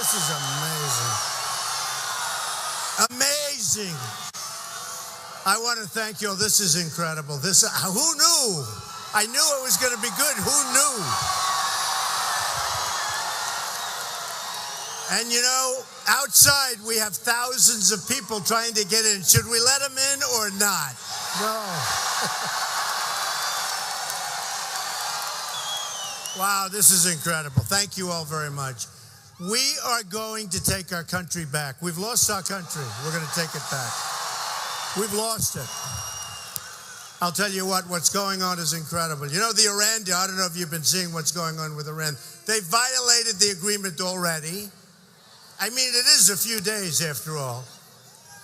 This is amazing. Amazing. I want to thank you all. This is incredible. Who knew? I knew it was going to be good. Who knew? And you know, outside we have thousands of people trying to get in. Should we let them in or not? No. Wow, this is incredible. Thank you all very much. We are going to take our country back. We've lost our country. We're going to take it back. We've lost it. I'll tell you what's going on is incredible. You know, the Iran deal, I don't know if you've been seeing what's going on with Iran. They violated the agreement already. I mean, it is a few days after all.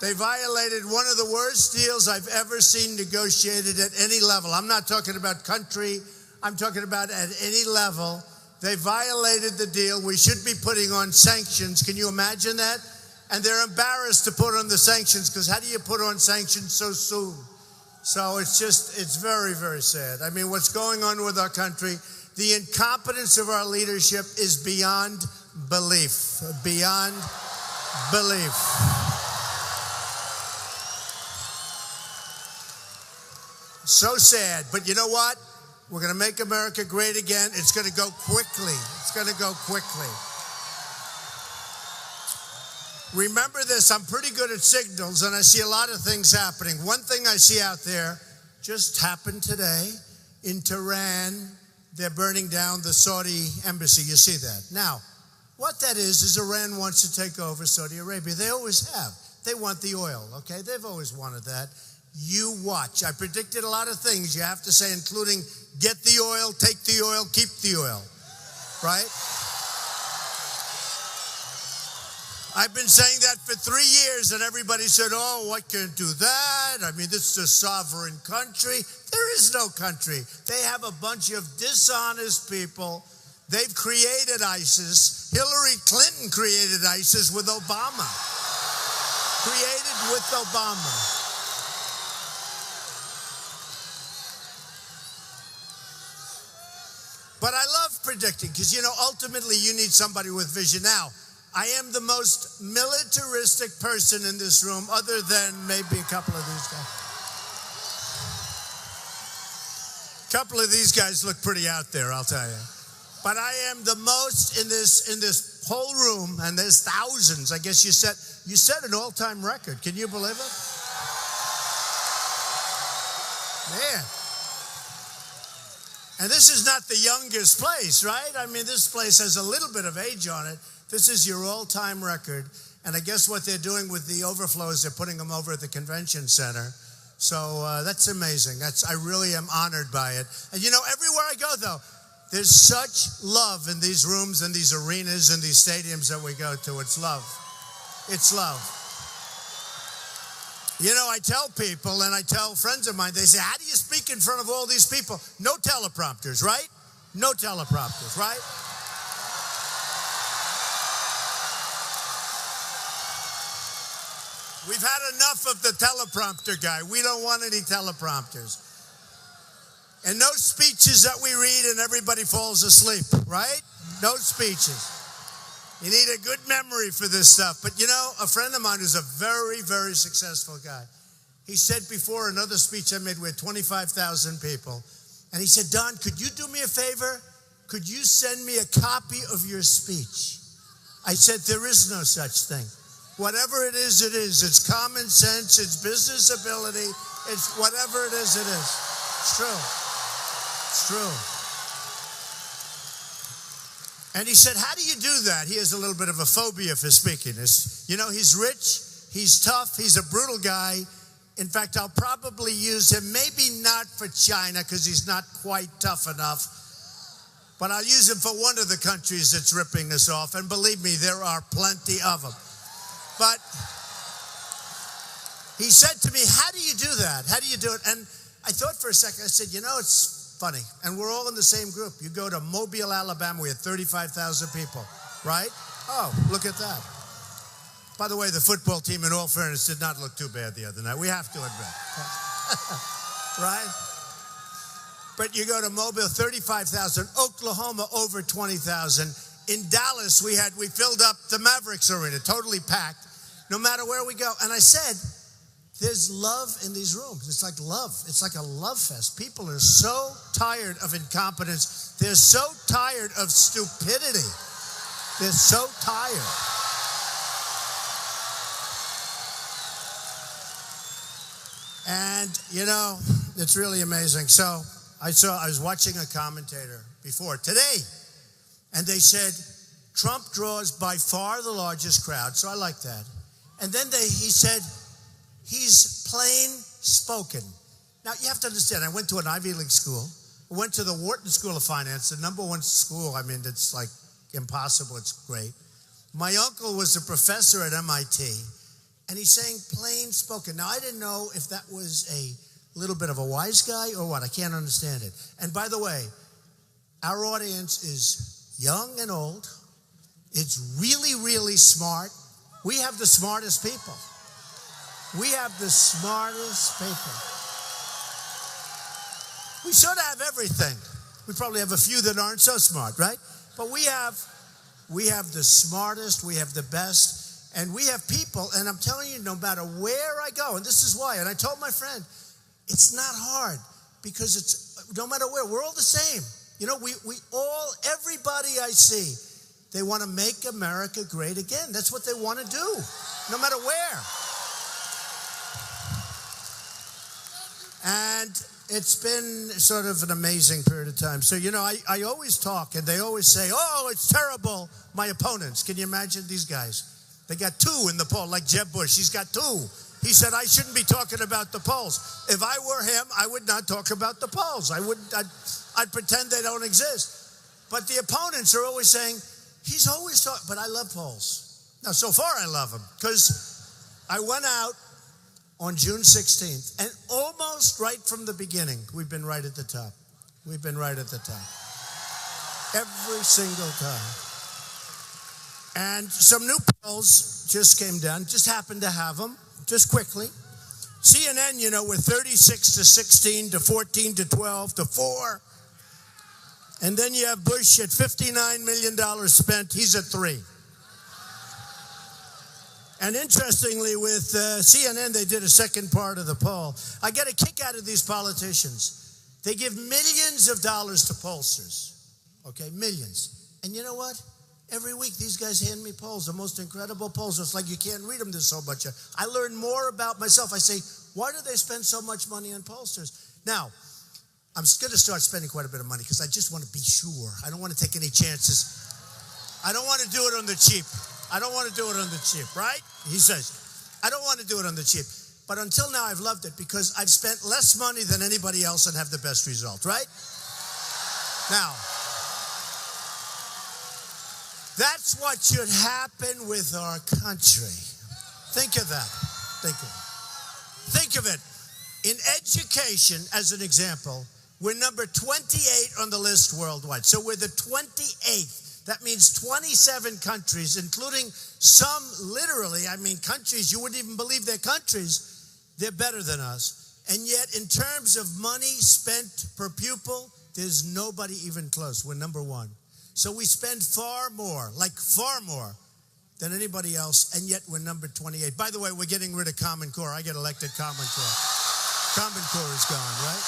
They violated one of the worst deals I've ever seen negotiated at any level. I'm not talking about country. I'm talking about at any level. They violated the deal. We should be putting on sanctions. Can you imagine that? And they're embarrassed to put on the sanctions because how do you put on sanctions so soon? So it's very, very sad. I mean, what's going on with our country, the incompetence of our leadership is beyond belief. Beyond belief. So sad. But you know what? We're going to make America great again. It's going to go quickly. It's going to go quickly. Remember this, I'm pretty good at signals, and I see a lot of things happening. One thing I see out there just happened today in Tehran. They're burning down the Saudi embassy. You see that. Now, what that is Iran wants to take over Saudi Arabia. They always have. They want the oil, okay? They've always wanted that. You watch. I predicted a lot of things you have to say, including get the oil, take the oil, keep the oil, right? I've been saying that for 3 years, and everybody said, oh, I can't do that. I mean, this is a sovereign country. There is no country. They have a bunch of dishonest people. They've created ISIS. Hillary Clinton created ISIS with Obama. Created with Obama. But I love predicting because, you know, ultimately you need somebody with vision. Now, I am the most militaristic person in this room other than maybe a couple of these guys. A couple of these guys look pretty out there, I'll tell you. But I am the most in this whole room, and there's thousands. I guess you set an all-time record. Can you believe it? Man. And this is not the youngest place, right? I mean, this place has a little bit of age on it. This is your all-time record. And I guess what they're doing with the overflows, they're putting them over at the convention center. So that's amazing. I really am honored by it. And you know, everywhere I go, though, there's such love in these rooms and these arenas and these stadiums that we go to. It's love. It's love. You know, I tell people and I tell friends of mine, they say, how do you speak in front of all these people? No teleprompters, right? No teleprompters, right? We've had enough of the teleprompter guy. We don't want any teleprompters. And no speeches that we read and everybody falls asleep, right? No speeches. You need a good memory for this stuff. But you know, a friend of mine who's a very, very successful guy, he said before another speech I made with 25,000 people, and he said, Don, could you do me a favor? Could you send me a copy of your speech? I said, there is no such thing. Whatever it is, it is. It's common sense. It's business ability. It's whatever it is, it is. It's true. It's true. And he said, how do you do that? He has a little bit of a phobia for speaking. You know, he's rich. He's tough. He's a brutal guy. In fact, I'll probably use him, maybe not for China because he's not quite tough enough. But I'll use him for one of the countries that's ripping us off. And believe me, there are plenty of them. But he said to me, how do you do that? How do you do it? And I thought for a second, I said, you know, it's funny. And we're all in the same group. You go to Mobile, Alabama, we had 35,000 people, right? Oh, look at that. By the way, the football team, in all fairness, did not look too bad the other night. We have to admit. Right? But you go to Mobile, 35,000. Oklahoma, over 20,000. In Dallas, we filled up the Mavericks Arena, totally packed, no matter where we go. And I said, there's love in these rooms. It's like love. It's like a love fest. People are so tired of incompetence. They're so tired of stupidity. They're so tired. And, you know, it's really amazing. So I was watching a commentator before today, and they said, Trump draws by far the largest crowd. So I like that. And then he said, he's plain spoken. Now, you have to understand, I went to an Ivy League school. I went to the Wharton School of Finance, the #1 school. I mean, it's like impossible. It's great. My uncle was a professor at MIT, and he's saying plain spoken. Now, I didn't know if that was a little bit of a wise guy or what. I can't understand it. And by the way, our audience is young and old. It's really, really smart. We have the smartest people. We have the smartest people. We sort of have everything. We probably have a few that aren't so smart, right? But we have the smartest, we have the best, and we have people, and I'm telling you, no matter where I go, and this is why, and I told my friend, it's not hard, because it's, no matter where, we're all the same. You know, everybody I see, they want to make America great again. That's what they want to do, no matter where. And it's been sort of an amazing period of time. So, you know, I always talk, and they always say, oh, it's terrible, my opponents. Can you imagine these guys? They got 2 in the poll, like Jeb Bush. He's got 2. He said, I shouldn't be talking about the polls. If I were him, I would not talk about the polls. I'd pretend they don't exist. But the opponents are always saying, he's always talking, but I love polls. Now, so far I love them, because I went out on June 16th, and almost right from the beginning, we've been right at the top. We've been right at the top. Every single time. And some new polls just came down, just happened to have them, just quickly. CNN, you know, we're 36 to 16 to 14 to 12 to 4. And then you have Bush at $59 million spent. He's at 3. And interestingly, with CNN, they did a second part of the poll. I get a kick out of these politicians. They give millions of dollars to pollsters. Okay, millions. And you know what? Every week, these guys hand me polls, the most incredible polls. It's like you can't read them, there's so much. I learn more about myself. I say, why do they spend so much money on pollsters? Now, I'm going to start spending quite a bit of money because I just want to be sure. I don't want to take any chances. I don't want to do it on the cheap. I don't want to do it on the cheap, right? He says, I don't want to do it on the cheap. But until now, I've loved it because I've spent less money than anybody else and have the best result, right? Now, that's what should happen with our country. Think of that. Think of it. Think of it. In education, as an example, we're number 28 on the list worldwide. So we're the 28th. That means 27 countries, including some literally, I mean, countries, you wouldn't even believe they're countries, they're better than us. And yet, in terms of money spent per pupil, there's nobody even close. We're number 1. So we spend far more, like far more, than anybody else, and yet we're number 28. By the way, we're getting rid of Common Core. I get elected Common Core. Common Core is gone, right?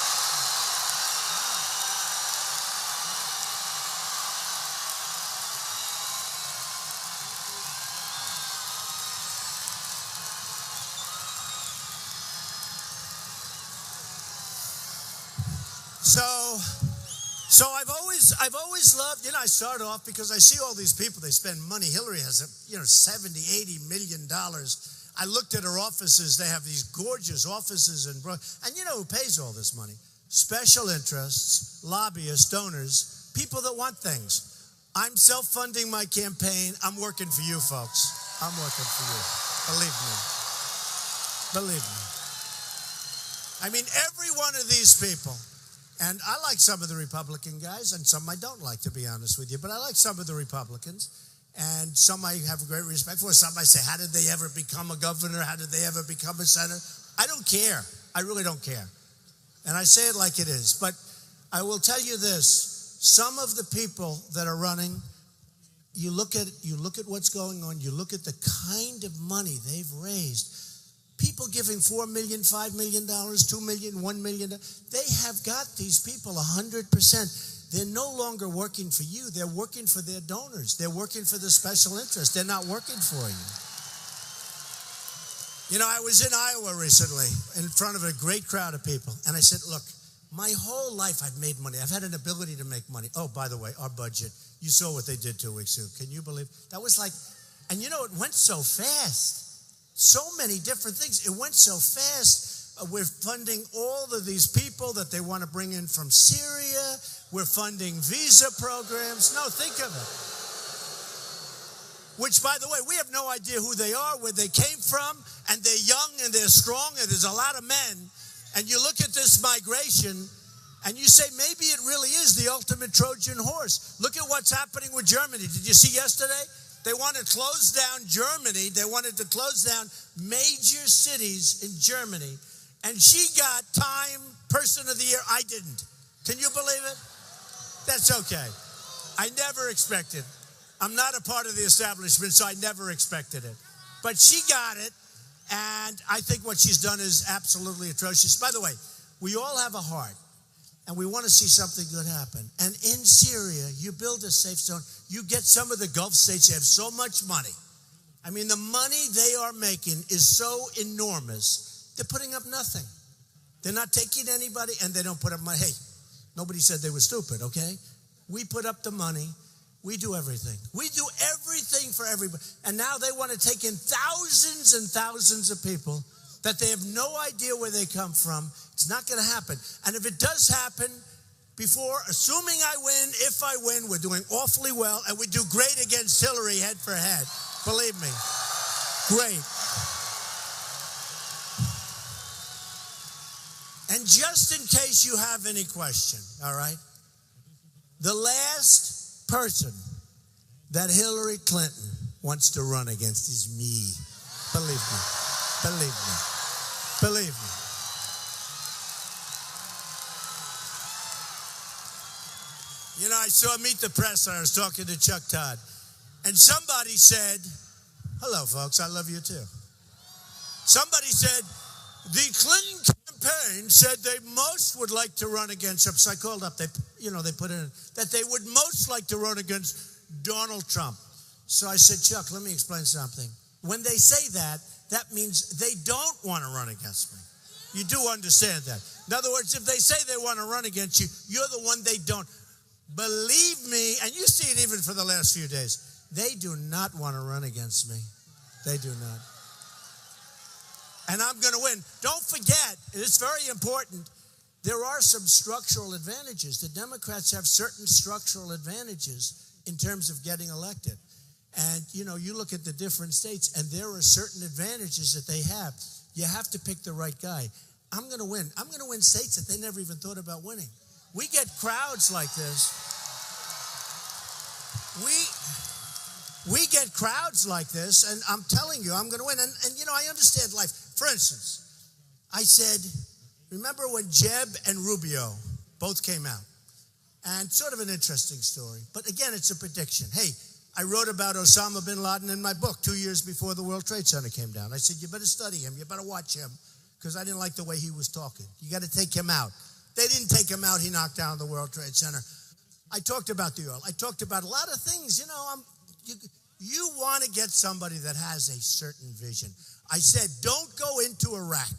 So I've always loved, you know, I start off because I see all these people, they spend money. Hillary has, $70, $80 million. I looked at her offices. They have these gorgeous offices and you know who pays all this money? Special interests, lobbyists, donors, people that want things. I'm self-funding my campaign. I'm working for you, folks. I'm working for you. Believe me. Believe me. I mean, every one of these people. And I like some of the Republican guys, and some I don't like, to be honest with you. But I like some of the Republicans, and some I have great respect for. Some I say, how did they ever become a governor? How did they ever become a senator? I don't care. I really don't care. And I say it like it is. But I will tell you this. Some of the people that are running, you look at what's going on. You look at the kind of money they've raised. People giving $4 million, $5 million, $2 million, $1 million. They have got these people 100%. They're no longer working for you. They're working for their donors. They're working for the special interest. They're not working for you. You know, I was in Iowa recently in front of a great crowd of people. And I said, look, my whole life I've made money. I've had an ability to make money. Oh, by the way, our budget. You saw what they did 2 weeks ago. Can you believe? That was like, and you know, it went so fast. So many different things. It went so fast. We're funding all of these people that they want to bring in from Syria. We're funding visa programs. No, think of it. Which, by the way, we have no idea who they are, where they came from, and they're young and they're strong, and there's a lot of men. And you look at this migration, and you say, maybe it really is the ultimate Trojan horse. Look at what's happening with Germany. Did you see yesterday? They want to close down Germany. They wanted to close down major cities in Germany. And she got Time Person of the Year. I didn't. Can you believe it? That's okay. I never expected. I'm not a part of the establishment, so I never expected it. But she got it, and I think what she's done is absolutely atrocious. By the way, we all have a heart, and we want to see something good happen. And in Syria, you build a safe zone. You get some of the Gulf states, they have so much money. I mean, the money they are making is so enormous, they're putting up nothing. They're not taking anybody, and they don't put up money. Hey, nobody said they were stupid, okay? We put up the money. We do everything. We do everything for everybody. And now they want to take in thousands and thousands of people that they have no idea where they come from. It's not going to happen. And if it does happen, assuming I win, if I win, we're doing awfully well, and we do great against Hillary head for head. Believe me. Great. And just in case you have any question, all right, the last person that Hillary Clinton wants to run against is me. Believe me. Believe me. Believe me. You know, I saw Meet the Press, and I was talking to Chuck Todd. And somebody said, hello, folks, I love you too. Somebody said, the Clinton campaign said they most would like to run against Trump. So I called up, they put in that they would most like to run against Donald Trump. So I said, Chuck, let me explain something. When they say that, that means they don't want to run against me. You do understand that. In other words, if they say they want to run against you, you're the one they don't. Believe me, and you see it even for the last few days, they do not want to run against me. They do not. And I'm going to win. Don't forget, it's very important, there are some structural advantages. The Democrats have certain structural advantages in terms of getting elected. And, you know, you look at the different states, and there are certain advantages that they have. You have to pick the right guy. I'm going to win. I'm going to win states that they never even thought about winning. We get crowds like this. We get crowds like this, and I'm telling you, I'm going to win. And you know, I understand life. For instance, I said, remember when Jeb and Rubio both came out? And sort of an interesting story. But again, it's a prediction. Hey, I wrote about Osama bin Laden in my book 2 years before the World Trade Center came down. I said, you better study him. You better watch him, because I didn't like the way he was talking. You got to take him out. They didn't take him out. He knocked down the World Trade Center. I talked about the oil. I talked about a lot of things. You know, you want to get somebody that has a certain vision. I said, don't go into Iraq.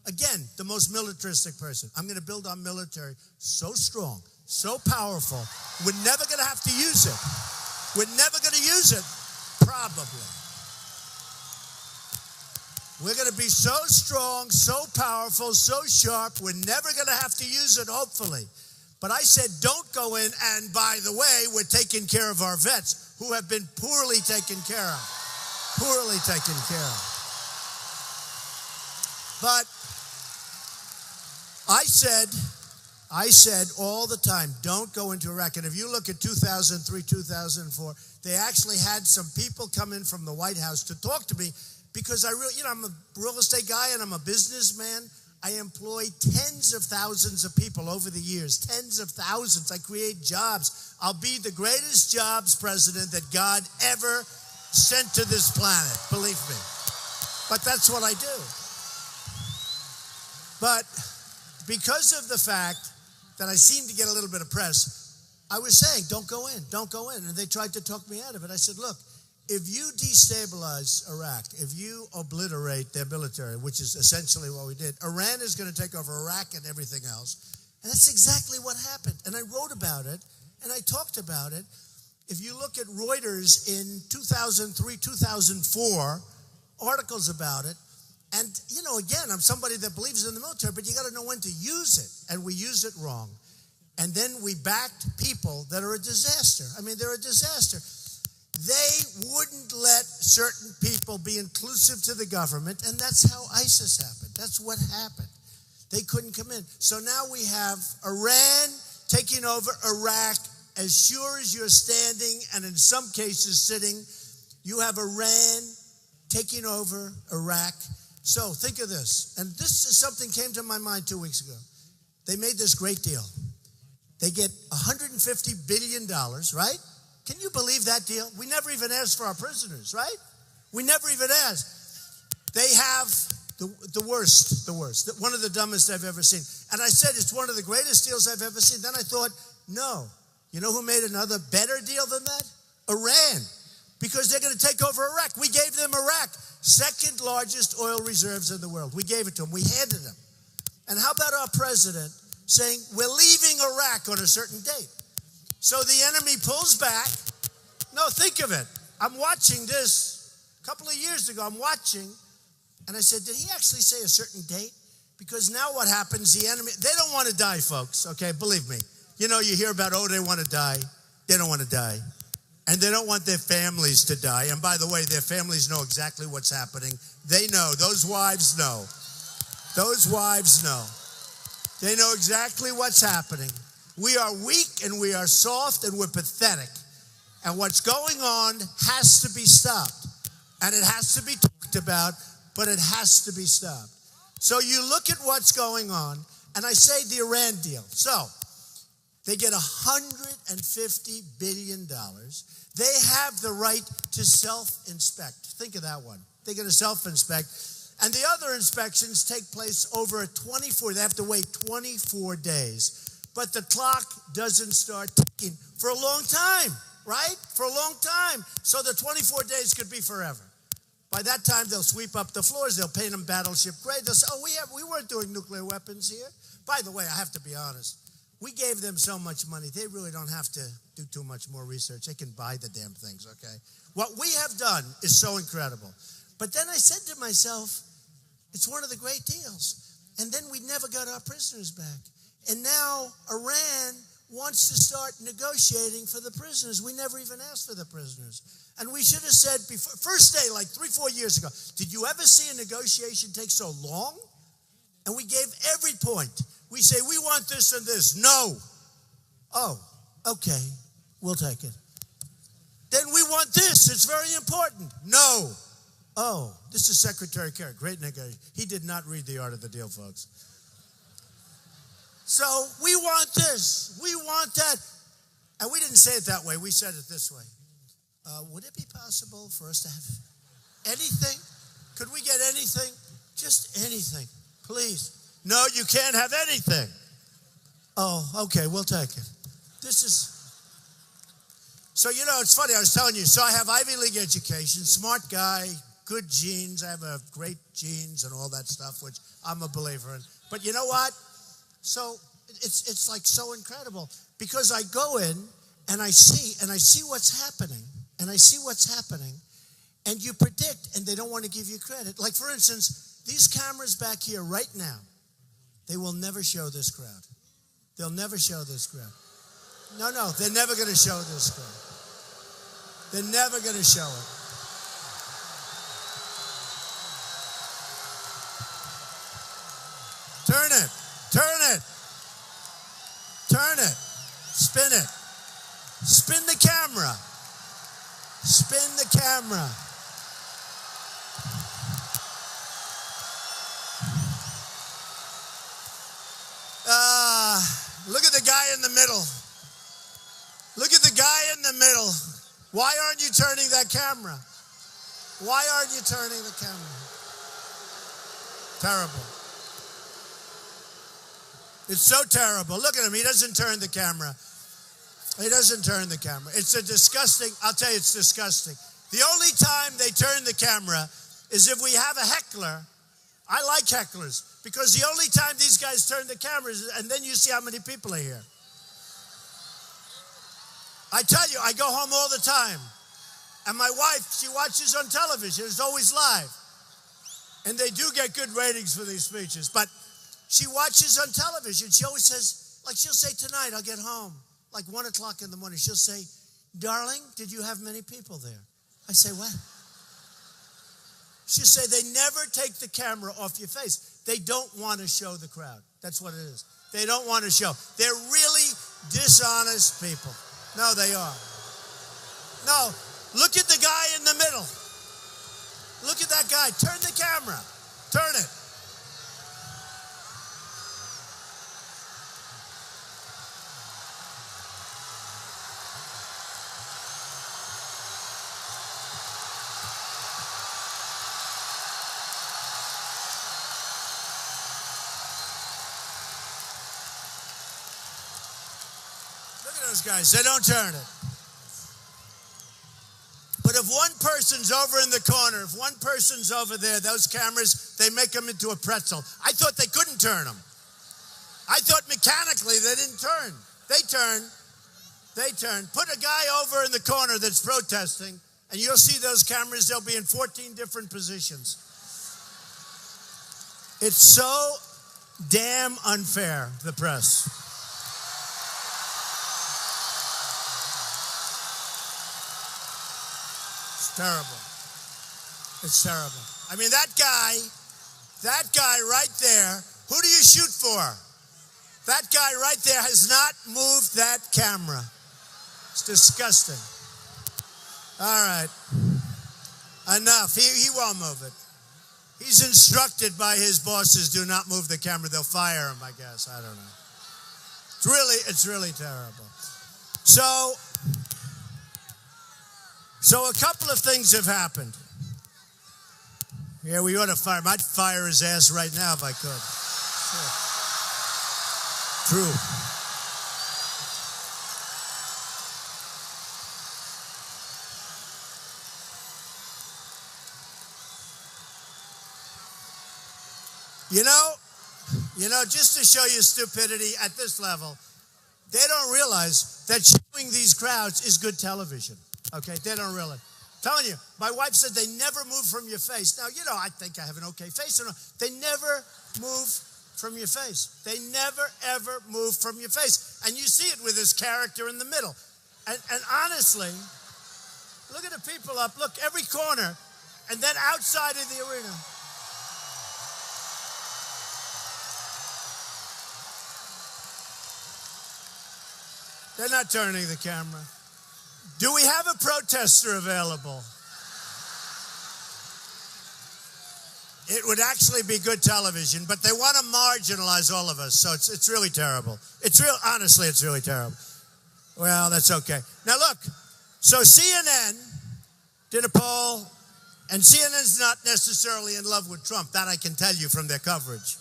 Again, the most militaristic person. I'm going to build our military so strong, so powerful, we're never going to have to use it. We're never going to use it, probably. We're going to be so strong, so powerful, so sharp, we're never going to have to use it, hopefully. But I said, don't go in, and by the way, we're taking care of our vets who have been poorly taken care of. Poorly taken care of. But I said all the time, don't go into Iraq. And if you look at 2003, 2004, they actually had some people come in from the White House to talk to me, because I'm a real estate guy and I'm a businessman. I employ tens of thousands of people over the years, tens of thousands. I create jobs. I'll be the greatest jobs president that God ever sent to this planet, believe me. But that's what I do. But because of the fact that I seem to get a little bit of press, I was saying, don't go in, don't go in. And they tried to talk me out of it. I said, look, if you destabilize Iraq, if you obliterate their military, which is essentially what we did, Iran is going to take over Iraq and everything else. And that's exactly what happened. And I wrote about it, and I talked about it. If you look at Reuters in 2003, 2004, articles about it, and, you know, again, I'm somebody that believes in the military, but you got to know when to use it, and we use it wrong. And then we backed people that are a disaster. I mean, they're a disaster. They wouldn't let certain people be inclusive to the government, and that's how ISIS happened. That's what happened. They couldn't come in. So now we have Iran taking over Iraq as sure as you're standing, and in some cases sitting. You have Iran taking over Iraq. So think of this. And this is something came to my mind 2 weeks ago. They made this great deal. They get $150 billion, right? Can you believe that deal? We never even asked for our prisoners, right? We never even asked. They have the worst, one of the dumbest I've ever seen. And I said, it's one of the greatest deals I've ever seen. Then I thought, no. You know who made another better deal than that? Iran. Because they're going to take over Iraq. We gave them Iraq. Second largest oil reserves in the world. We gave it to them. We handed them. And how about our president saying, we're leaving Iraq on a certain date? So the enemy pulls back. No, think of it. I'm watching this a couple of years ago. I'm watching. And I said, did he actually say a certain date? Because now what happens, the enemy, they don't want to die, folks, okay? Believe me. You know, you hear about, oh, they want to die. They don't want to die. And they don't want their families to die. And by the way, their families know exactly what's happening. They know. Those wives know. Those wives know. They know exactly what's happening. We are weak and we are soft and we're pathetic. And what's going on has to be stopped. And it has to be talked about, but it has to be stopped. So you look at what's going on, and I say the Iran deal. So they get $150 billion. They have the right to self-inspect. Think of that one. They're going to self-inspect. And the other inspections take place over they have to wait 24 days. But the clock doesn't start ticking for a long time, right? For a long time. So the 24 days could be forever. By that time, they'll sweep up the floors. They'll paint them battleship gray. They'll say, oh, we weren't doing nuclear weapons here. By the way, I have to be honest. We gave them so much money. They really don't have to do too much more research. They can buy the damn things, okay? What we have done is so incredible. But then I said to myself, it's one of the great deals. And then we never got our prisoners back. And now Iran wants to start negotiating for the prisoners. We never even asked for the prisoners. And we should have said before, first day, like 3-4 years ago, did you ever see a negotiation take so long? And we gave every point. We say, we want this and this. No. Oh, okay, we'll take it. Then we want this. It's very important. No. Oh, this is Secretary Kerry. Great negotiation. He did not read The Art of the Deal, folks. So we want this. We want that. And we didn't say it that way. We said it this way. Would it be possible for us to have anything? Could we get anything? Just anything, please. No, you can't have anything. Oh, okay, we'll take it. This is, so you know, it's funny, I was telling you, so I have Ivy League education, smart guy, good genes, I have a great genes and all that stuff, which I'm a believer in. But you know what? So it's like so incredible because I go in and I see what's happening. And I see what's happening, and you predict, and they don't want to give you credit. Like, for instance, these cameras back here right now, they will never show this crowd. They'll never show this crowd. No, they're never going to show this crowd. They're never going to show it. Turn it. Turn it. Turn it. Spin it. Spin the camera. Spin the camera. guy in the middle. Look at the guy in the middle. Why aren't you turning that camera? Why aren't you turning the camera? Terrible. It's so terrible. Look at him. He doesn't turn the camera. He doesn't turn the camera. It's a disgusting, I'll tell you, it's disgusting. The only time they turn the camera is if we have a heckler. I like hecklers because the only time these guys turn the cameras, and then you see how many people are here. I tell you, I go home all the time. And my wife, she watches on television. It's always live. And they do get good ratings for these speeches. But she watches on television. She always says, like she'll say, tonight I'll get home, like 1 o'clock in the morning. She'll say, darling, did you have many people there? I say, what? She'll say, they never take the camera off your face. They don't want to show the crowd. That's what it is. They don't want to show. They're really dishonest people. No, they are. No, look at the guy in the middle. Look at that guy. Turn the camera. Turn it. Those guys, they don't turn it. But if one person's over in the corner, if one person's over there, those cameras, they make them into a pretzel. I thought they couldn't turn them. I thought mechanically they didn't turn. They turn. They turn. Put a guy over in the corner that's protesting, and you'll see those cameras, they'll be in 14 different positions. It's so damn unfair, the press. Terrible. It's terrible. I mean, that guy right there, who do you shoot for? That guy right there has not moved that camera. It's disgusting. All right. Enough. He won't move it. He's instructed by his bosses, do not move the camera. They'll fire him, I guess. I don't know. It's really terrible. So a couple of things have happened. Yeah, we ought to fire him. I'd fire his ass right now if I could. Sure. True. You know, just to show you stupidity at this level, they don't realize that showing these crowds is good television. Okay, they don't really. I'm telling you, my wife said they never move from your face. Now, you know, I think I have an okay face. They never move from your face. They never, ever move from your face. And you see it with this character in the middle. And honestly, look at the people up. Look, every corner. And then outside of the arena. They're not turning the camera. Do we have a protester available? It would actually be good television, but they want to marginalize all of us, so it's really terrible. Honestly, it's really terrible. Well, that's okay. Now look, so CNN did a poll, and CNN's not necessarily in love with Trump. That I can tell you from their coverage.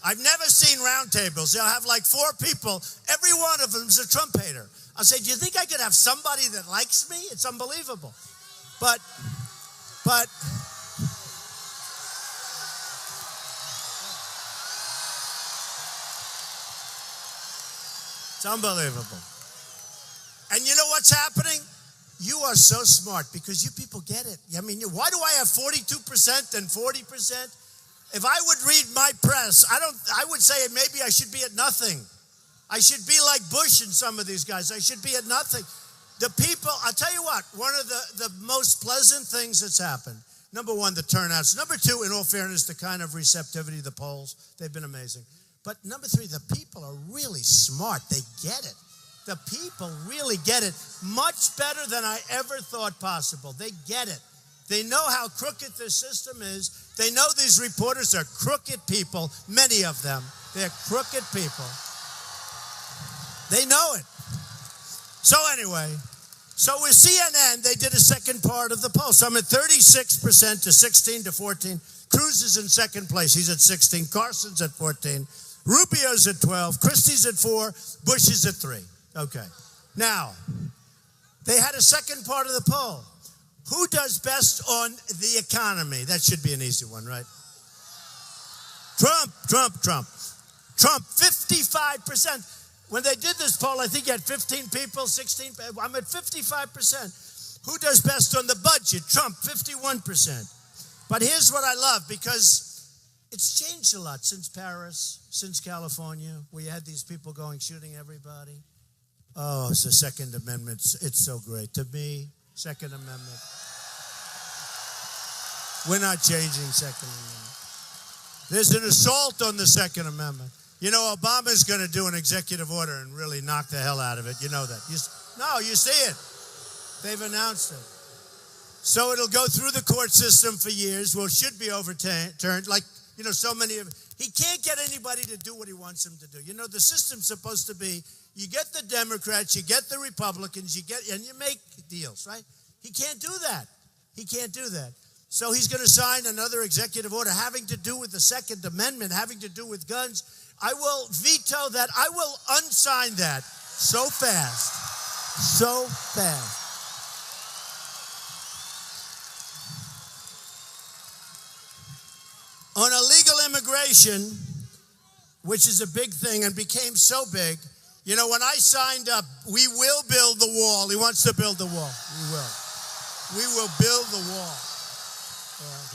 I've never seen roundtables. They'll have like 4 people. Every one of them is a Trump hater. I'll say, do you think I could have somebody that likes me? It's unbelievable. But it's unbelievable. And you know what's happening? You are so smart because you people get it. I mean, why do I have 42% and 40%? If I would read my press, I would say maybe I should be at nothing. I should be like Bush and some of these guys. I should be at nothing. The people, I'll tell you what, one of the most pleasant things that's happened, number one, the turnouts. Number two, in all fairness, the kind of receptivity of the polls. They've been amazing. But number three, the people are really smart. They get it. The people really get it much better than I ever thought possible. They get it. They know how crooked this system is. They know these reporters are crooked people, many of them. They're crooked people. They know it. So anyway, so with CNN, they did a second part of the poll. So I'm at 36% to 16 to 14. Cruz is in second place. He's at 16. Carson's at 14. Rubio's at 12. Christie's at 4. Bush is at 3. Okay. Now, they had a second part of the poll. Who does best on the economy? That should be an easy one, right? Trump, 55%. When they did this poll, I think you had 15 people, 16. I'm at 55%. Who does best on the budget? Trump, 51%. But here's what I love, because it's changed a lot since Paris, since California, where you had these people shooting everybody. Oh, it's the Second Amendment. It's so great. To me, Second Amendment. We're not changing Second Amendment. There's an assault on the Second Amendment. You know, Obama's going to do an executive order and really knock the hell out of it. You know that. You see it. They've announced it. So it'll go through the court system for years. Well, it should be overturned. Like, you know, so many of he can't get anybody to do what he wants him to do. You know, the system's supposed to be, you get the Democrats, you get the Republicans, and you make deals, right? He can't do that. He can't do that. So he's going to sign another executive order having to do with the Second Amendment, having to do with guns. I will veto that. I will unsign that so fast. So fast. On illegal immigration, which is a big thing and became so big, you know, when I signed up, we will build the wall. He wants to build the wall. We will. We will build the wall.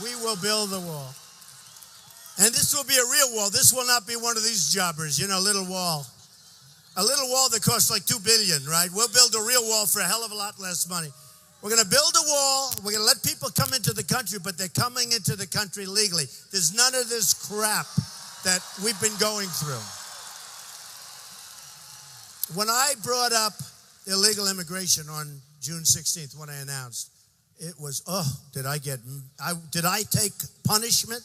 We will build the wall. And this will be a real wall. This will not be one of these jobbers, you know, little wall. A little wall that costs like $2 billion, right? We'll build a real wall for a hell of a lot less money. We're going to build a wall. We're going to let people come into the country, but they're coming into the country legally. There's none of this crap that we've been going through. When I brought up illegal immigration on June 16th, when I announced, it was, did I take punishment?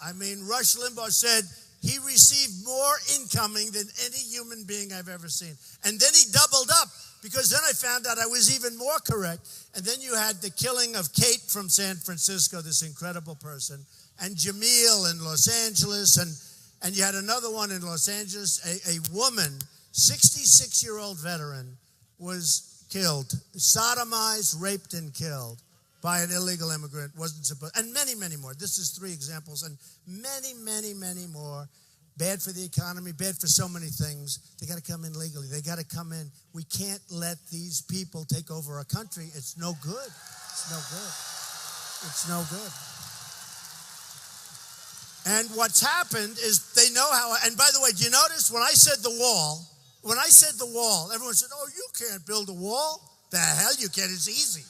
I mean, Rush Limbaugh said he received more incoming than any human being I've ever seen. And then he doubled up, because then I found out I was even more correct. And then you had the killing of Kate from San Francisco, this incredible person, and Jamil in Los Angeles, and you had another one in Los Angeles, a woman, 66-year-old veteran, was killed, sodomized, raped, and killed by an illegal immigrant. Wasn't supposed, and many, many more. This is 3 examples, and many, many, many more. Bad for the economy, bad for so many things. They got to come in legally. They got to come in. We can't let these people take over our country. It's no good. It's no good. It's no good. And what's happened is they know how, and by the way, do you notice when I said the wall, everyone said, oh, you can't build a wall. The hell you can, it's easy.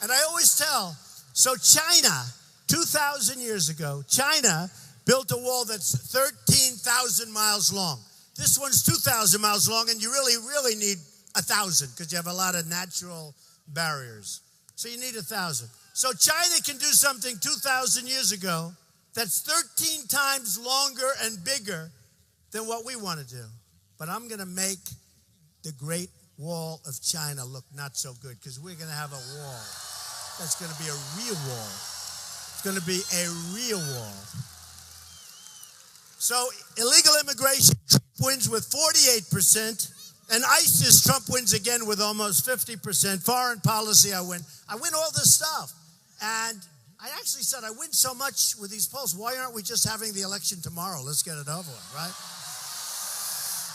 And I always tell, so China, 2,000 years ago, China built a wall that's 13,000 miles long. This one's 2,000 miles long, and you really, really need 1,000 because you have a lot of natural barriers. So you need 1,000. So China can do something 2,000 years ago that's 13 times longer and bigger than what we want to do. But I'm going to make the Great Wall of China look not so good, because we're going to have a wall that's going to be a real wall. It's going to be a real wall. So illegal immigration, Trump wins with 48%. And ISIS, Trump wins again with almost 50%. Foreign policy, I win. I win all this stuff. And I actually said, I win so much with these polls. Why aren't we just having the election tomorrow? Let's get it over with, right?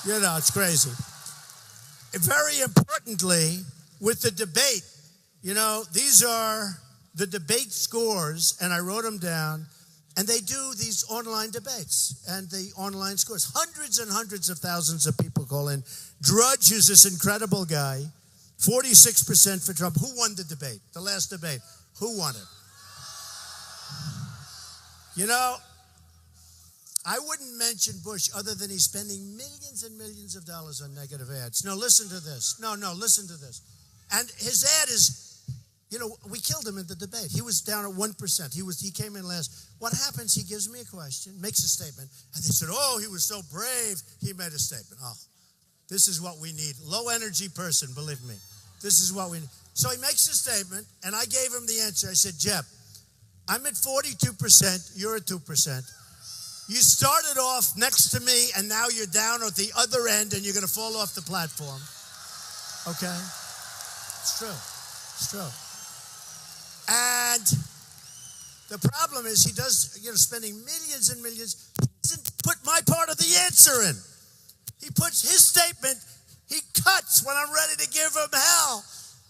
You know, it's crazy. Very importantly, with the debate, you know, these are the debate scores, and I wrote them down. And they do these online debates and the online scores. Hundreds and hundreds of thousands of people call in. Drudge, who's this incredible guy, 46% for Trump. Who won the debate? The last debate. Who won it? You know, I wouldn't mention Bush other than he's spending millions and millions of dollars on negative ads. No, listen to this. No, listen to this. And his ad is, we killed him in the debate. He was down at 1%. He came in last. What happens? He gives me a question, makes a statement, and they said, "Oh, he was so brave. He made a statement." Oh, this is what we need. Low energy person, believe me. This is what we need. So he makes a statement, and I gave him the answer. I said, "Jeb, I'm at 42%. You're at 2%. You started off next to me, and now you're down at the other end, and you're going to fall off the platform." Okay? It's true. It's true. And the problem is he does, spending millions and millions. He doesn't put my part of the answer in. He puts his statement, he cuts when I'm ready to give him hell.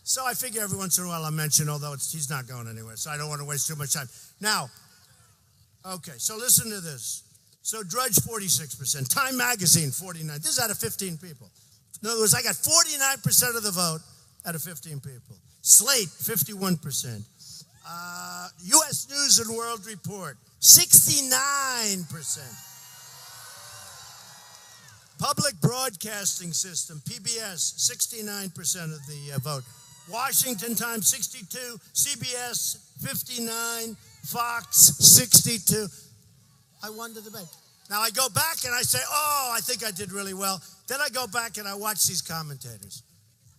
So I figure every once in a while I'll mention, although he's not going anywhere, so I don't want to waste too much time. Now, okay, so listen to this. So Drudge, 46%. Time Magazine, 49%. This is out of 15 people. In other words, I got 49% of the vote out of 15 people. Slate, 51%. U.S. News and World Report, 69%. Public Broadcasting System, PBS, 69% of the vote. Washington Times, 62. CBS, 59. Fox, 62. I won the debate. Now I go back and I say, "Oh, I think I did really well." Then I go back and I watch these commentators.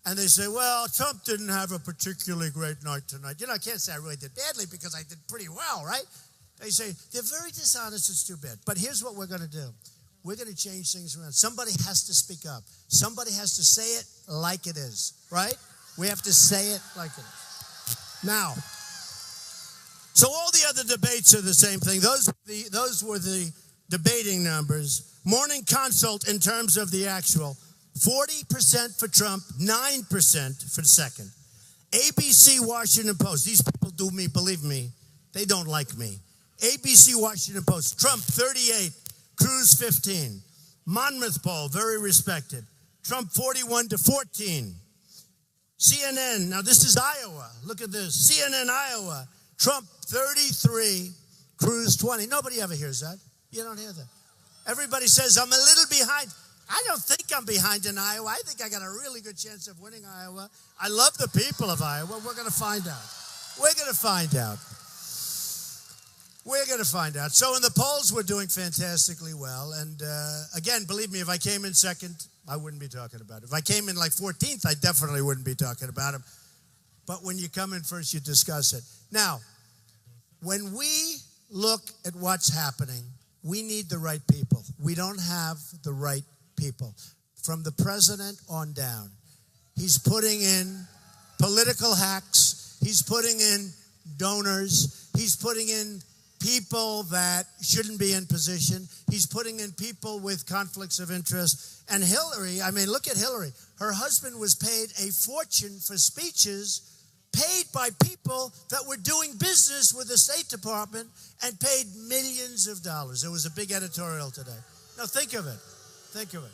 And they say, "Well, Trump didn't have a particularly great night tonight." I can't say I really did badly because I did pretty well, right? They say, they're very dishonest. It's too bad. But here's what we're going to do. We're going to change things around. Somebody has to speak up. Somebody has to say it like it is, right? We have to say it like it is. Now, so all the other debates are the same thing. Those were the debating numbers. Morning Consult in terms of the actual, 40% for Trump, 9% for the second. ABC, Washington Post. These people do me, believe me, they don't like me. ABC, Washington Post. Trump, 38. Cruz, 15. Monmouth poll, very respected. Trump, 41-14. CNN, now this is Iowa. Look at this. CNN, Iowa. Trump, 33. Cruz, 20. Nobody ever hears that. You don't hear that. Everybody says, I'm a little behind. I don't think I'm behind in Iowa. I think I got a really good chance of winning Iowa. I love the people of Iowa. We're going to find out. We're going to find out. We're going to find out. So in the polls, we're doing fantastically well. And again, believe me, if I came in second, I wouldn't be talking about it. If I came in like 14th, I definitely wouldn't be talking about him. But when you come in first, you discuss it. Now, when we look at what's happening, we need the right people. We don't have the right people. From the president on down, he's putting in political hacks. He's putting in donors. He's putting in people that shouldn't be in position. He's putting in people with conflicts of interest. And Hillary, I mean, look at Hillary. Her husband was paid a fortune for speeches paid by people that were doing business with the State Department and paid millions of dollars. There was a big editorial today. Now, think of it. Think of it.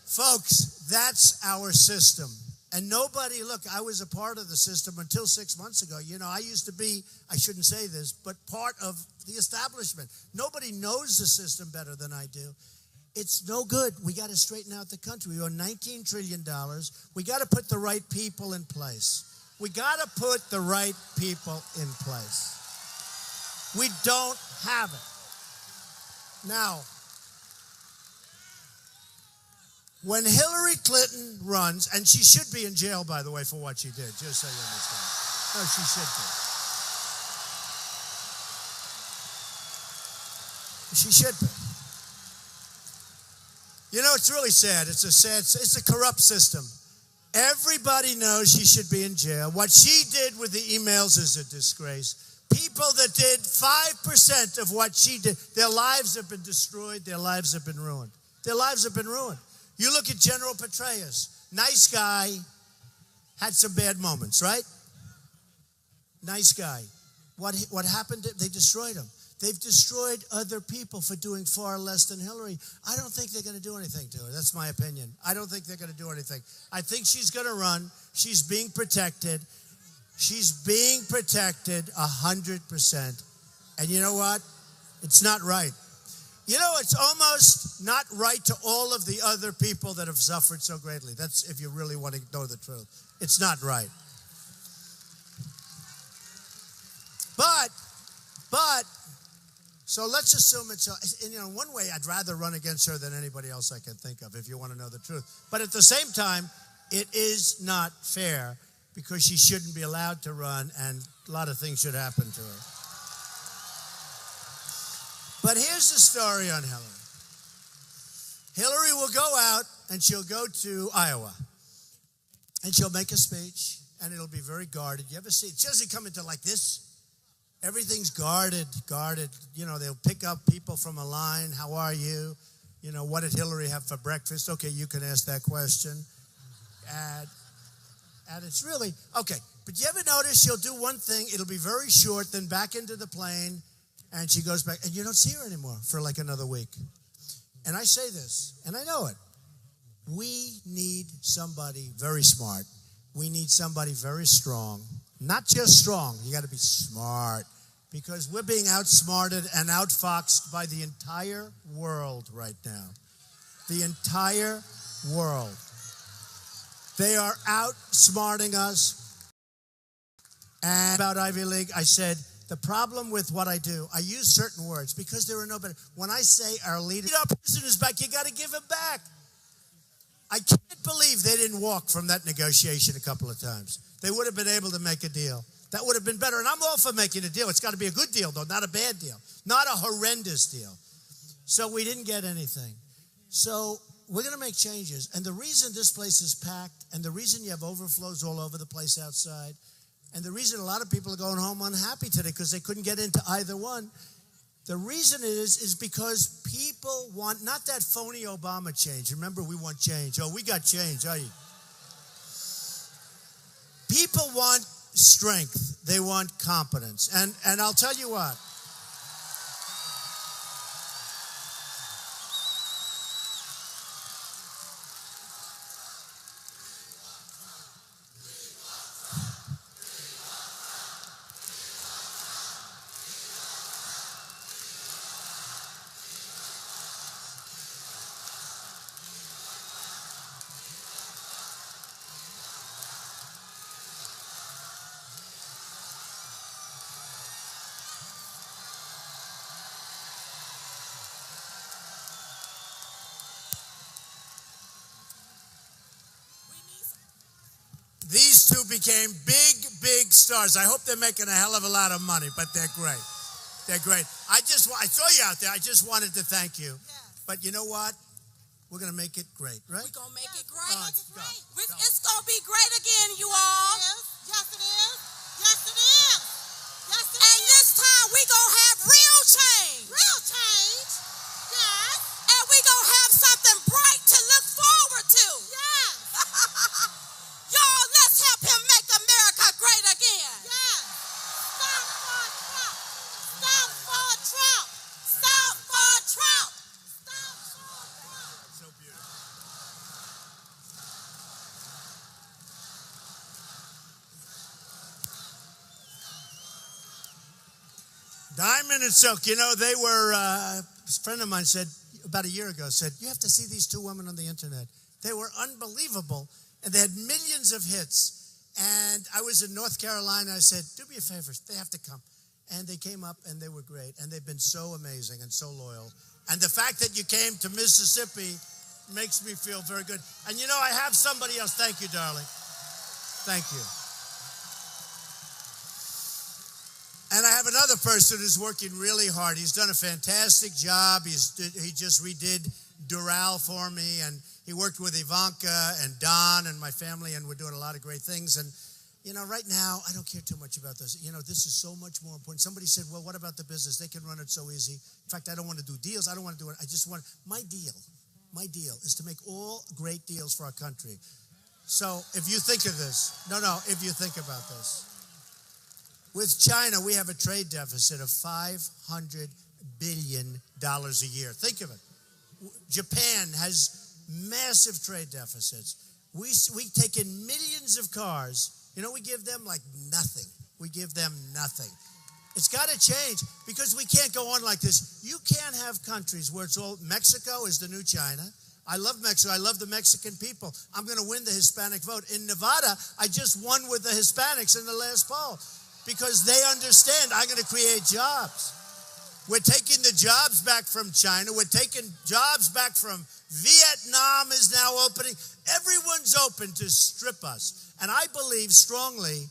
Folks, that's our system. And nobody, look, I was a part of the system until 6 months ago. I used to be, I shouldn't say this, but part of the establishment. Nobody knows the system better than I do. It's no good. We got to straighten out the country. We owe $19 trillion. We got to put the right people in place. We got to put the right people in place. We don't have it. Now, when Hillary Clinton runs, and she should be in jail, by the way, for what she did, just so you understand. No, she should be. She should be. It's really sad. It's a corrupt system. Everybody knows she should be in jail. What she did with the emails is a disgrace. People that did 5% of what she did, their lives have been destroyed. Their lives have been ruined. Their lives have been ruined. You look at General Petraeus. Nice guy, had some bad moments, right? Nice guy. What happened? They destroyed him. They've destroyed other people for doing far less than Hillary. I don't think they're going to do anything to her. That's my opinion. I don't think they're going to do anything. I think she's going to run. She's being protected. She's being protected 100%. And you know what? It's not right. It's almost not right to all of the other people that have suffered so greatly. That's if you really want to know the truth. It's not right. But, so let's assume it's, in one way, I'd rather run against her than anybody else I can think of, if you want to know the truth. But at the same time, it is not fair because she shouldn't be allowed to run and a lot of things should happen to her. But here's the story on Hillary. Hillary will go out and she'll go to Iowa and she'll make a speech and it'll be very guarded. You ever see it? She doesn't come into like this. Everything's guarded. They'll pick up people from a line. How are you? What did Hillary have for breakfast? Okay, you can ask that question. And it's really, okay. But you ever notice she'll do one thing, it'll be very short, then back into the plane, and she goes back, and you don't see her anymore for like another week. And I say this, and I know it. We need somebody very smart. We need somebody very strong. Not just strong, you got to be smart. Because we're being outsmarted and outfoxed by the entire world right now. The entire world. They are outsmarting us. And about Ivy League, I said, the problem with what I do, I use certain words because there are no better. When I say our leader, our prisoners back, you got to give him back. I can't believe they didn't walk from that negotiation a couple of times. They would have been able to make a deal. That would have been better. And I'm all for making a deal. It's got to be a good deal, though, not a bad deal. Not a horrendous deal. So we didn't get anything. So we're going to make changes. And the reason this place is packed, and the reason you have overflows all over the place outside, and the reason a lot of people are going home unhappy today because they couldn't get into either one, the reason is because people want, not that phony Obama change. Remember, we want change. Oh, we got change. People want strength. They want competence. And I'll tell you what. These two became big stars. I hope they're making a hell of a lot of money, but they're great. They're great. I saw you out there. I just wanted to thank you. Yes. But you know what? We're going to make it great, right? We're going to make it great. It's going to be great again, you all. Yes, it is. Yes, it is. Yes, it is. And this time, we're going to have real change. Real change. Yes. And we're going to have something bright to look forward to. Yes. Y'all, let's help him make America great again. Yes. Stop for Trump. Stop for Trump. Stop for Trump. Stop for Trump. That's so beautiful. Diamond and Silk, they were, a friend of mine said, about a year ago, said, you have to see these two women on the internet. They were unbelievable, and they had millions of hits. And I was in North Carolina. I said, do me a favor, they have to come. And they came up, and they were great. And they've been so amazing and so loyal. And the fact that you came to Mississippi makes me feel very good. And I have somebody else. Thank you, darling. Thank you. And I have another person who's working really hard. He's done a fantastic job. He just redid Doral for me, and he worked with Ivanka and Don and my family, and we're doing a lot of great things. And, right now, I don't care too much about this. This is so much more important. Somebody said, well, what about the business? They can run it so easy. In fact, I don't want to do deals. I don't want to do it. I just want, my deal is to make all great deals for our country. So if you think of this, if you think about this. With China, we have a trade deficit of $500 billion a year. Think of it. Japan has massive trade deficits. We take in millions of cars. We give them like nothing. We give them nothing. It's got to change because we can't go on like this. You can't have countries where it's all, Mexico is the new China. I love Mexico. I love the Mexican people. I'm going to win the Hispanic vote. In Nevada, I just won with the Hispanics in the last poll. because they understand I'm going to create jobs. We're taking the jobs back from China. We're taking jobs back from Vietnam is now opening. Everyone's open to strip us. And I believe strongly,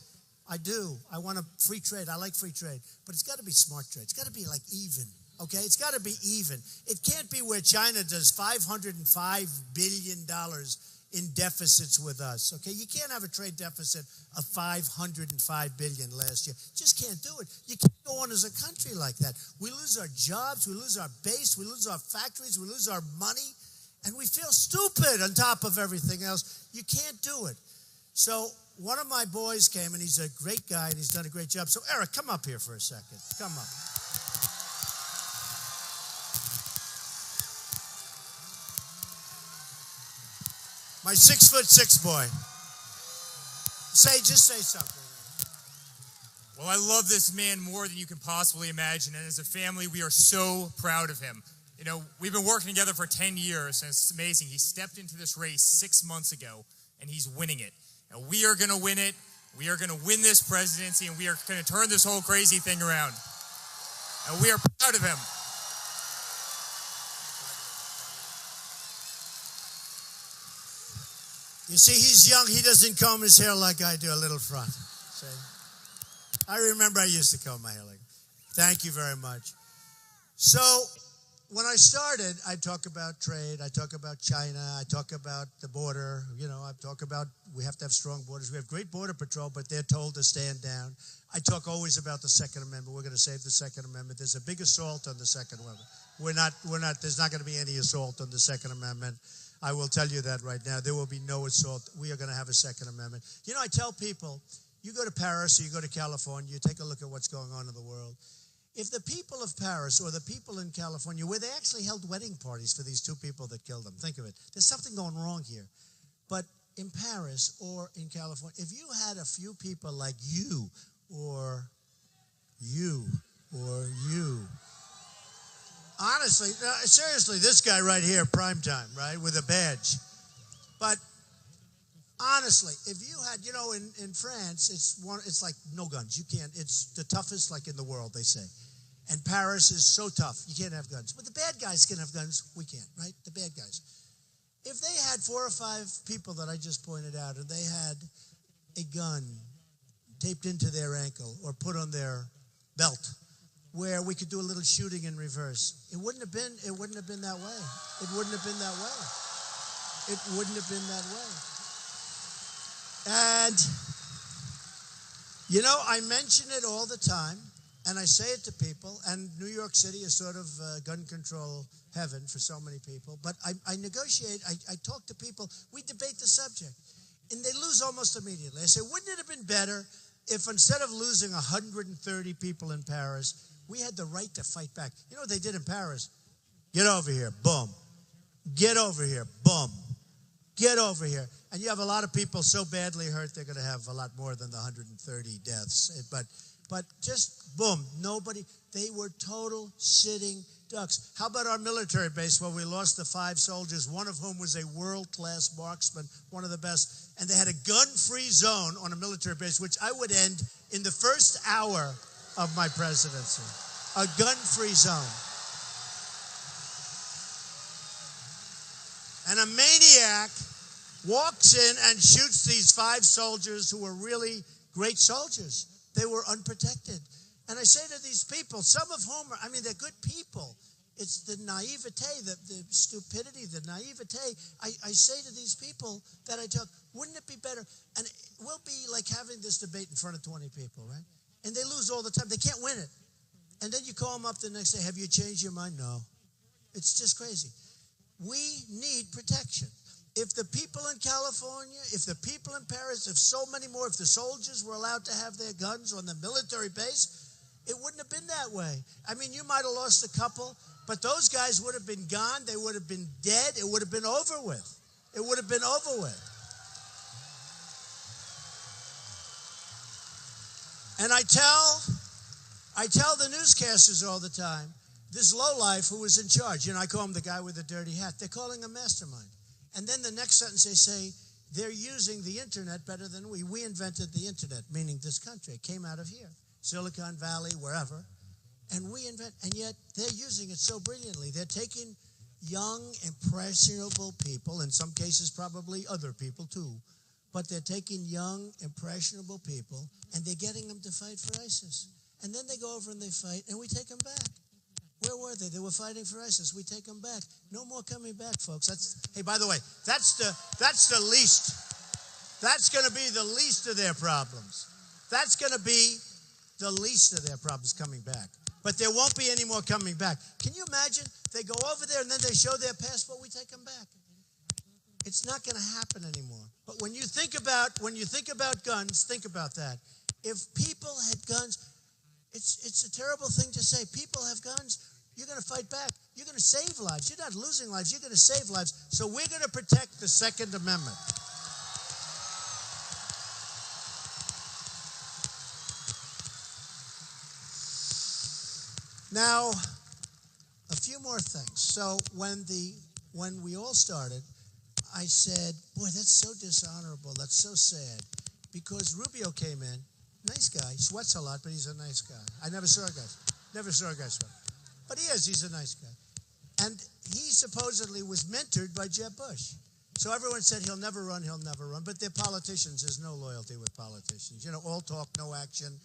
I do. I want a free trade. I like free trade. But it's got to be smart trade. It's got to be like even. Okay? It's got to be even. It can't be where China does $505 billion in deficits with us. Okay? You can't have a trade deficit of $505 billion last year. Just can't do it. You can't go on as a country like that. We lose our jobs. We lose our base. We lose our factories. We lose our money. And we feel stupid on top of everything else. You can't do it. So one of my boys came, and he's a great guy, and he's done a great job. So, Eric, come up here for a second. Come up. My 6'6" boy. Just say something. Well, I love this man more than you can possibly imagine, and as a family, we are so proud of him. You know, we've been working together for 10 years, and it's amazing. He stepped into this race 6 months ago, and he's winning it. And we are going to win it. We are going to win this presidency, and we are going to turn this whole crazy thing around. And we are proud of him. You see, he's young. He doesn't comb his hair like I do, a little front. See? I remember I used to comb my hair like that. Thank you very much. So, when I started, I talk about trade, I talk about China, I talk about the border, I talk about we have to have strong borders. We have great border patrol, but they're told to stand down. I talk always about the Second Amendment. We're going to save the Second Amendment. There's a big assault on the Second Amendment. There's not going to be any assault on the Second Amendment. I will tell you that right now. There will be no assault. We are going to have a Second Amendment. I tell people, you go to Paris or you go to California, you take a look at what's going on in the world. If the people of Paris or the people in California, where they actually held wedding parties for these two people that killed them, think of it. There's something going wrong here. But in Paris or in California, if you had a few people like you or you or you, honestly, seriously, this guy right here, prime time, right, with a badge. But honestly, if you had, in France, it's like no guns. You can't. It's the toughest, like in the world, they say. And Paris is so tough. You can't have guns. But the bad guys can have guns. We can't, right? The bad guys. If they had 4 or 5 people that I just pointed out, and they had a gun taped into their ankle or put on their belt, where we could do a little shooting in reverse, it wouldn't have been that way. It wouldn't have been that way. It wouldn't have been that way. And, I mention it all the time, and I say it to people, and New York City is sort of gun control heaven for so many people, but I negotiate, I talk to people, we debate the subject, and they lose almost immediately. I say, wouldn't it have been better if instead of losing 130 people in Paris, we had the right to fight back? You know what they did in Paris? Get over here, boom. Get over here, boom. Get over here. And you have a lot of people so badly hurt, they're going to have a lot more than the 130 deaths. But just, boom, nobody, they were total sitting ducks. How about our military base where we lost the 5 soldiers, one of whom was a world-class marksman, one of the best, and they had a gun-free zone on a military base, which I would end in the first hour of my presidency. A gun-free zone. And a maniac walks in and shoots these 5 soldiers who were really great soldiers. They were unprotected. And I say to these people, some of whom they're good people. It's the naivete, the stupidity, the naivete. I say to these people that I talk, wouldn't it be better? And we'll be like having this debate in front of 20 people, right? And they lose all the time. They can't win it. And then you call them up the next day, have you changed your mind? No. It's just crazy. We need protection. If the people in California, if the people in Paris, if so many more, if the soldiers were allowed to have their guns on the military base, it wouldn't have been that way. You might have lost a couple, but those guys would have been gone. They would have been dead. It would have been over with. It would have been over with. And I tell the newscasters all the time, this lowlife who was in charge, I call him the guy with the dirty hat. They're calling him mastermind. And then the next sentence they say, they're using the internet better than we. We invented the internet, meaning this country. It came out of here. Silicon Valley, wherever. And and yet they're using it so brilliantly. They're taking young, impressionable people, in some cases probably other people too, but they're taking young, impressionable people, and they're getting them to fight for ISIS. And then they go over and they fight, and we take them back. Where were they? They were fighting for ISIS. We take them back. No more coming back, folks. Hey, by the way, that's the least. That's going to be the least of their problems. That's going to be the least of their problems coming back. But there won't be any more coming back. Can you imagine? They go over there and then they show their passport. We take them back. It's not going to happen anymore. But when you think about guns, think about that. If people had guns, it's a terrible thing to say. People have guns. You're going to fight back. You're going to save lives. You're not losing lives. You're going to save lives. So we're going to protect the Second Amendment. Now, a few more things. So when we all started, I said, boy, that's so dishonorable. That's so sad. Because Rubio came in, nice guy, sweats a lot, but he's a nice guy. I never saw a guy sweat. But he is, he's a nice guy. And he supposedly was mentored by Jeb Bush. So everyone said he'll never run. But they're politicians. There's no loyalty with politicians. You know, all talk, no action.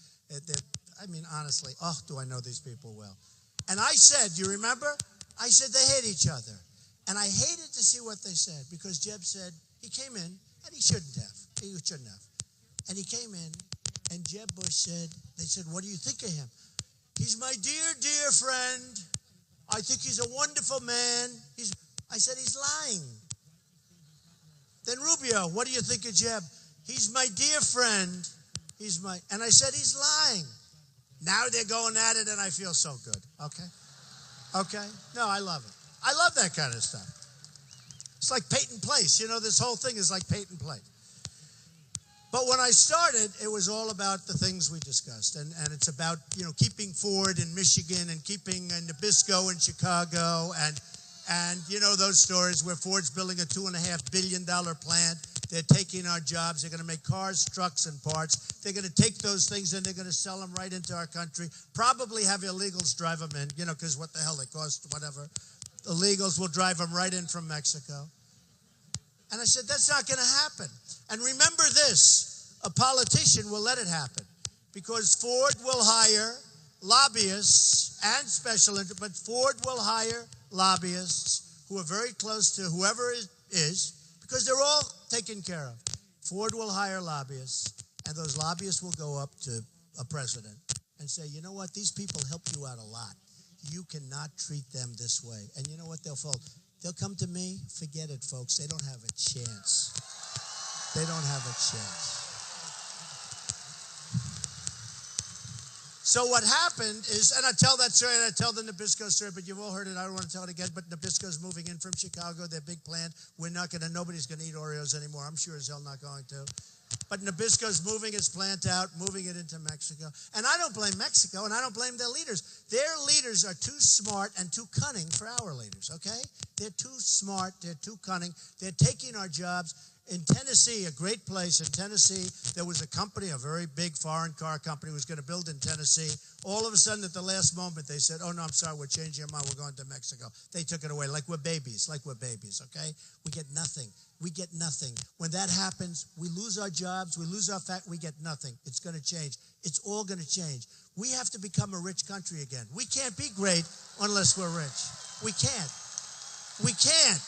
I mean, honestly, do I know these people well. And I said, you remember? I said they hate each other. And I hated to see what they said because Jeb said he came in and he shouldn't have. And he came in and Jeb Bush said, they said, what do you think of him? He's my dear, dear friend. I think he's a wonderful man. I said, he's lying. Then Rubio, what do you think of Jeb? He's my dear friend. And I said, he's lying. Now they're going at it and I feel so good. Okay? No, I love it. I love that kind of stuff. It's like Peyton Place. You know, this whole thing is like Peyton Place. But when I started, it was all about the things we discussed. And it's about, you know, keeping Ford in Michigan and keeping Nabisco in Chicago and you know those stories where Ford's building a $2.5 billion plant. They're taking our jobs. They're going to make cars, trucks, and parts. They're going to take those things and they're going to sell them right into our country. Probably have illegals drive them in, you know, because what the hell, they cost whatever. Illegals will drive them right in from Mexico. And I said, that's not going to happen. And remember this, a politician will let it happen because Ford will hire lobbyists and special interests, but Ford will hire lobbyists who are very close to whoever it is because they're all taken care of. Ford will hire lobbyists, and those lobbyists will go up to a president and say, you know what, these people helped you out a lot. You cannot treat them this way. And you know what, they'll fold. They'll come to me. Forget it, folks. They don't have a chance. They don't have a chance. So what happened is, and I tell that story, and I tell the Nabisco story, but you've all heard it. I don't want to tell it again, but Nabisco's moving in from Chicago. Their big plant. Nobody's going to eat Oreos anymore. I'm sure as hell not going to. But Nabisco's moving its plant out, moving it into Mexico. And I don't blame Mexico, and I don't blame their leaders. Their leaders are too smart and too cunning for our leaders, okay? They're too smart. They're too cunning. They're taking our jobs. In Tennessee, a great place in Tennessee, there was a company, a very big foreign car company was going to build in Tennessee. All of a sudden, at the last moment, they said, oh, no, I'm sorry, we're changing our mind. We're going to Mexico. They took it away like we're babies, okay? We get nothing. We get nothing. When that happens, we lose our jobs, we lose our we get nothing. It's going to change. It's all going to change. We have to become a rich country again. We can't be great unless we're rich. We can't. We can't.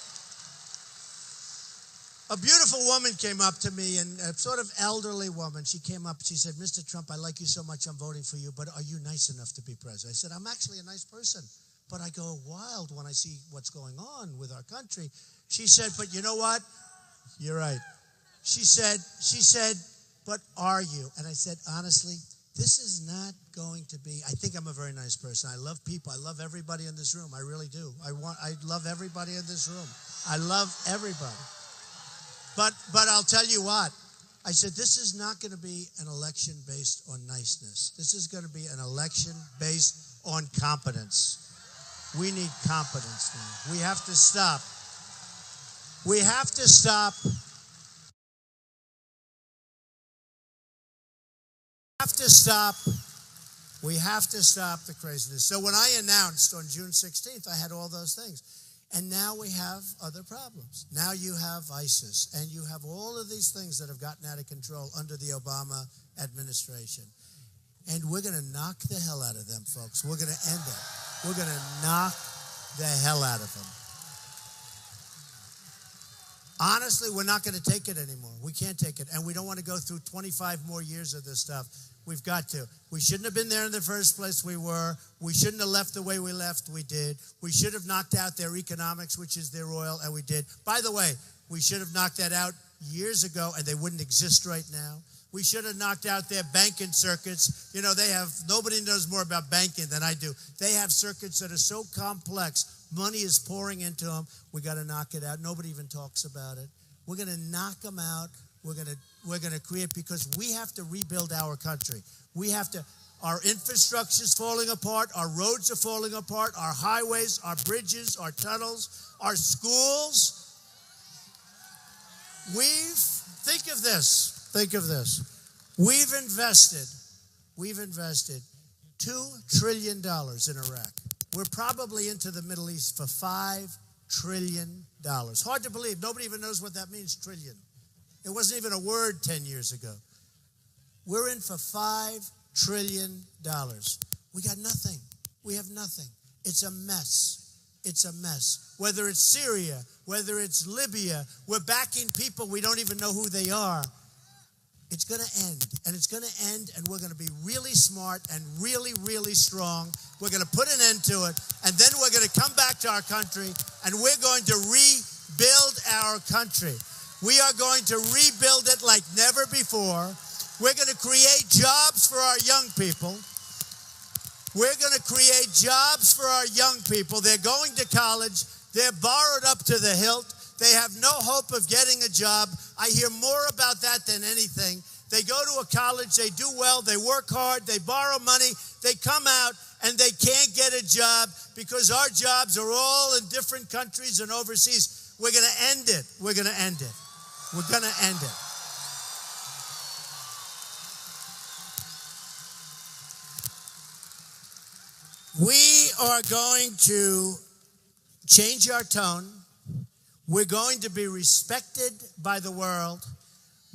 A beautiful woman came up to me, and a sort of elderly woman. She came up, she said, Mr. Trump, I like you so much, I'm voting for you, but are you nice enough to be president? I said, I'm actually a nice person, but I go wild when I see what's going on with our country. She said, but you know what? You're right. She said, but are you? And I said, honestly, this is not going to be, I think I'm a very nice person. I love people. I love everybody in this room. I really do. I love everybody in this room. I love everybody. But I'll tell you what, I said, this is not going to be an election based on niceness. This is going to be an election based on competence. We need competence now. We have to stop. We have to stop. We have to stop We have to stop the craziness. So when I announced on June 16th, I had all those things. And now we have other problems. Now you have ISIS, and you have all of these things that have gotten out of control under the Obama administration. And we're going to knock the hell out of them, folks. We're going to end it. We're going to knock the hell out of them. Honestly, we're not going to take it anymore. We can't take it. And we don't want to go through 25 more years of this stuff. We've got to. We shouldn't have been there in the first place. We were. We shouldn't have left the way we left. We did. We should have knocked out their economics, which is their oil, and we did. By the way, we should have knocked that out years ago, and they wouldn't exist right now. We should have knocked out their banking circuits. You know, nobody knows more about banking than I do. They have circuits that are so complex. Money is pouring into them. We got to knock it out. Nobody even talks about it. We're going to knock them out. We're going to create, because we have to rebuild our country. We have to. Our infrastructure is falling apart. Our roads are falling apart. Our highways, our bridges, our tunnels, our schools. Think of this. Think of this. We've invested $2 trillion in Iraq. We're probably into the Middle East for $5 trillion. Hard to believe. Nobody even knows what that means, trillion. It wasn't even a word 10 years ago. We're in for $5 trillion. We got nothing. We have nothing. It's a mess. It's a mess. Whether it's Syria, whether it's Libya, we're backing people we don't even know who they are. It's going to end, and it's going to end, and we're going to be really smart and really, really strong. We're going to put an end to it, and then we're going to come back to our country, and we're going to rebuild our country. We are going to rebuild it like never before. We're going to create jobs for our young people. We're going to create jobs for our young people. They're going to college. They're borrowed up to the hilt. They have no hope of getting a job. I hear more about that than anything. They go to a college, they do well, they work hard, they borrow money, they come out, and they can't get a job because our jobs are all in different countries and overseas. We're going to end it. We're going to end it. We're going to end it. We are going to change our tone. We're going to be respected by the world.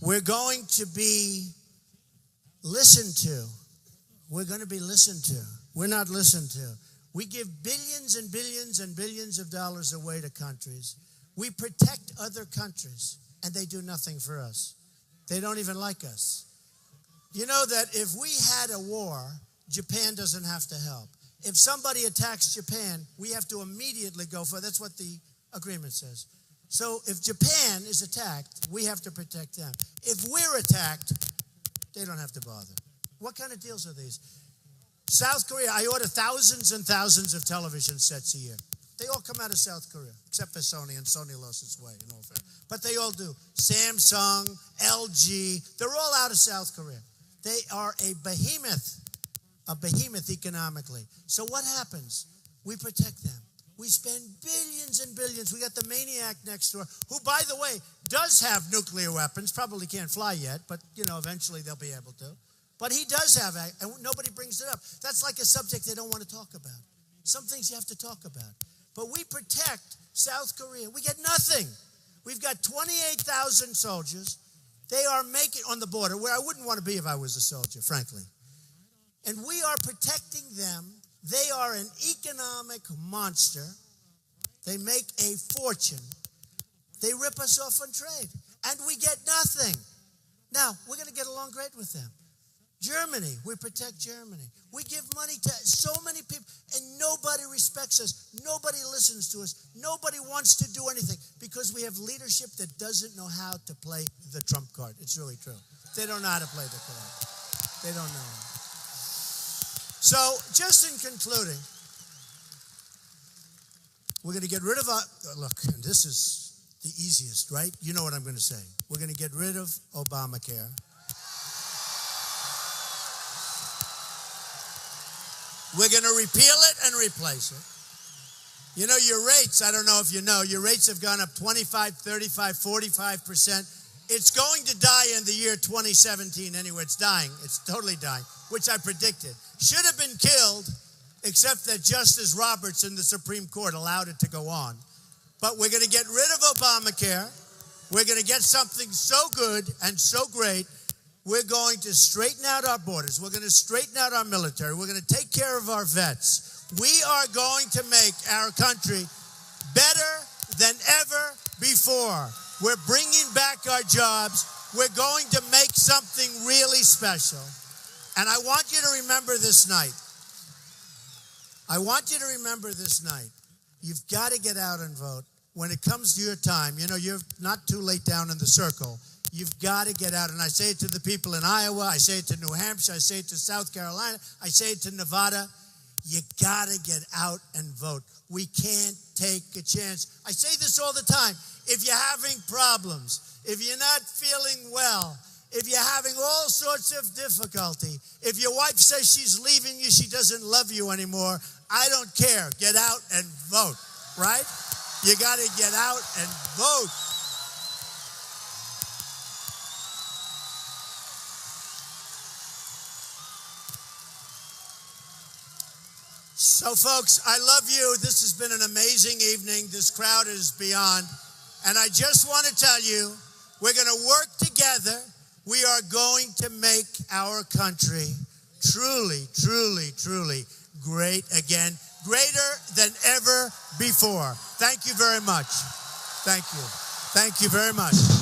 We're going to be listened to. We're going to be listened to. We're not listened to. We give billions and billions and billions of dollars away to countries. We protect other countries, and they do nothing for us. They don't even like us. You know that if we had a war, Japan doesn't have to help. If somebody attacks Japan, we have to immediately go for it. That's what the agreement says. So if Japan is attacked, we have to protect them. If we're attacked, they don't have to bother. What kind of deals are these? South Korea, I order thousands and thousands of television sets a year. They all come out of South Korea, except for Sony, and Sony lost its way in all fairness. But they all do. Samsung, LG, they're all out of South Korea. They are a behemoth economically. So what happens? We protect them. We spend billions and billions. We got the maniac next door, who, by the way, does have nuclear weapons. Probably can't fly yet, but, eventually they'll be able to. But he does have, and nobody brings it up. That's like a subject they don't want to talk about. Some things you have to talk about. But we protect South Korea. We get nothing. We've got 28,000 soldiers. They are making, on the border, where I wouldn't want to be if I was a soldier, frankly. And we are protecting them. They are an economic monster. They make a fortune. They rip us off on trade. And we get nothing. Now, we're going to get along great with them. Germany, we protect Germany. We give money to so many people, and nobody respects us. Nobody listens to us. Nobody wants to do anything because we have leadership that doesn't know how to play the trump card. It's really true. They don't know how to play the card. They don't know. So, just in concluding, we're going to get rid of look, and this is the easiest, right? You know what I'm going to say. We're going to get rid of Obamacare. We're going to repeal it and replace it. You know, your rates, I don't know if you know, your rates have gone up 25, 35, 45%. It's going to die in the year 2017 anyway. It's dying. It's totally dying, which I predicted. Should have been killed, except that Justice Roberts in the Supreme Court allowed it to go on. But we're going to get rid of Obamacare. We're going to get something so good and so great. We're going to straighten out our borders. We're going to straighten out our military. We're going to take care of our vets. We are going to make our country better than ever before. We're bringing back our jobs. We're going to make something really special. And I want you to remember this night. I want you to remember this night. You've got to get out and vote. When it comes to your time, you know, you're not too late down in the circle. You've got to get out. And I say it to the people in Iowa. I say it to New Hampshire. I say it to South Carolina. I say it to Nevada. You got to get out and vote. We can't take a chance. I say this all the time. If you're having problems, if you're not feeling well, if you're having all sorts of difficulty, if your wife says she's leaving you, she doesn't love you anymore, I don't care. Get out and vote, right? You got to get out and vote. So, folks, I love you. This has been an amazing evening. This crowd is beyond. And I just want to tell you, we're going to work together. We are going to make our country truly, truly, truly great again, greater than ever before. Thank you very much. Thank you. Thank you very much.